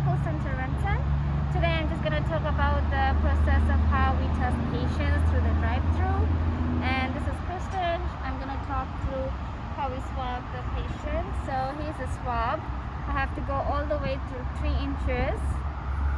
Medical Center Renton. Today I'm just going to talk about the process of how we test patients through the drive-thru. And this is Kristen. I'm going to talk through how we swab the patient. So here's a swab. I have to go all the way through 3 inches.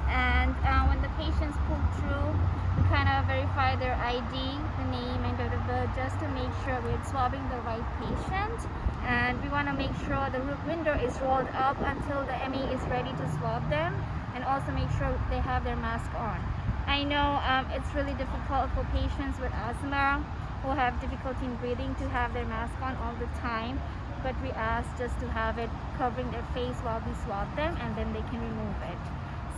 And when the patients pull through, we kind of verify their ID, the name and date of birth, just to make sure we're swabbing the right patient. And we want to make sure the window is rolled up until the ME is ready to swab them, and also make sure they have their mask on. I know it's really difficult for patients with asthma who have difficulty in breathing to have their mask on all the time, but we ask just to have it covering their face while we swab them, and then they can remove it.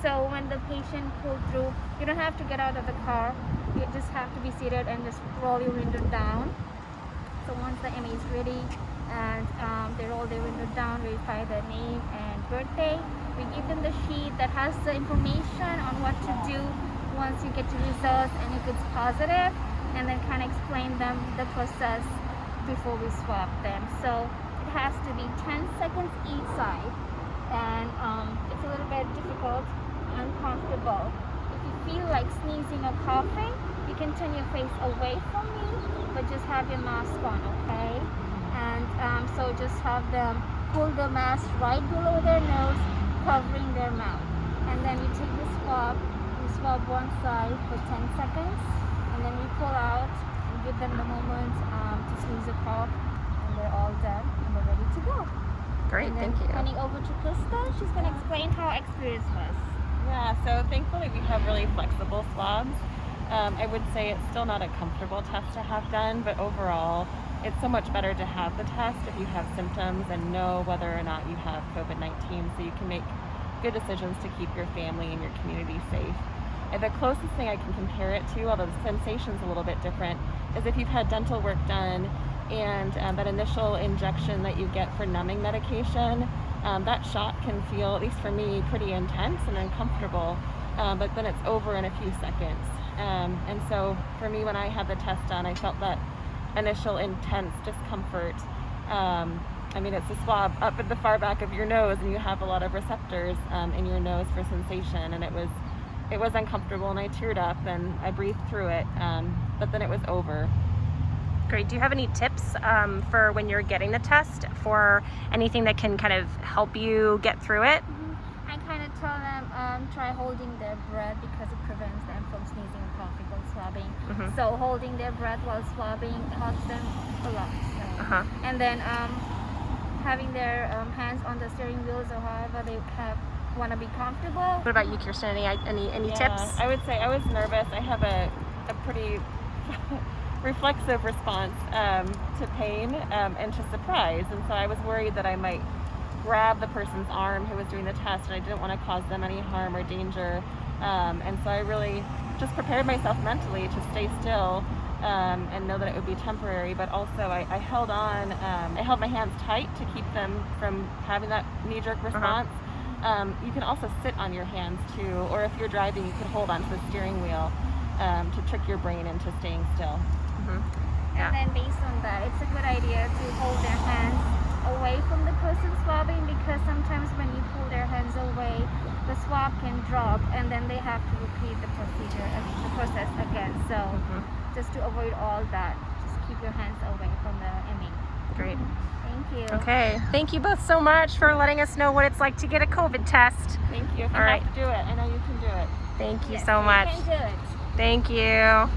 So when the patient pulls through, you don't have to get out of the car. You just have to be seated and just roll your window down. So once the ME is ready and they roll their window down, verify the name and birthday. We give them the sheet that has the information on what to do once you get your results and if it's positive, and then kind of explain them the process before we swab them. So it has to be 10 seconds each side, and it's a little bit difficult, uncomfortable. If you feel like sneezing or coughing, you can turn your face away from me, but just have your mask on, okay? And so just have them pull the mask right below their nose, covering their mouth. And then we take the swab, we swab one side for 10 seconds, and then we pull out and give them the moment to sneeze or cough, and they're all done and they're ready to go. Great, And then thank you. Handing over to Krista, she's going to explain how our experience was. Yeah, so thankfully we have really flexible swabs. I would say it's still not a comfortable test to have done, but overall it's so much better to have the test if you have symptoms and know whether or not you have COVID-19, so you can make good decisions to keep your family and your community safe. And the closest thing I can compare it to, although the sensation's a little bit different, is if you've had dental work done and that initial injection that you get for numbing medication, that shot can feel, at least for me, pretty intense and uncomfortable, but then it's over in a few seconds. And so for me, when I had the test done, I felt that initial intense discomfort. I mean, it's a swab up at the far back of your nose, and you have a lot of receptors in your nose for sensation, and it was uncomfortable, and I teared up and I breathed through it, but then it was over. Great. Do you have any tips for when you're getting the test, for anything that can kind of help you get through it? I kind of tell them try holding their breath because it prevents them from sneezing and coughing while swabbing. So holding their breath while swabbing helps them a lot. So. And then having their hands on the steering wheels or however they want to be comfortable. What about you, Kirsten? Any tips? I would say I was nervous. I have a pretty reflexive response to pain and to surprise, and so I was worried that I might grab the person's arm who was doing the test, and I didn't want to cause them any harm or danger, and so I really just prepared myself mentally to stay still and know that it would be temporary, but also I held on, I held my hands tight to keep them from having that knee-jerk response. You can also sit on your hands too, or if you're driving, you can hold onto the steering wheel to trick your brain into staying still. And then based on that, it's a good idea to hold their hands away from the person swabbing, because sometimes when you pull their hands away, the swab can drop and then they have to repeat the process again. So just to avoid all that, just keep your hands away from the ME. Great. Thank you. Okay. Thank you both so much for letting us know what it's like to get a COVID test. Thank you. If you All right. have to do it, I know you can do it. Thank you Yes, so much. You can do it. Thank you.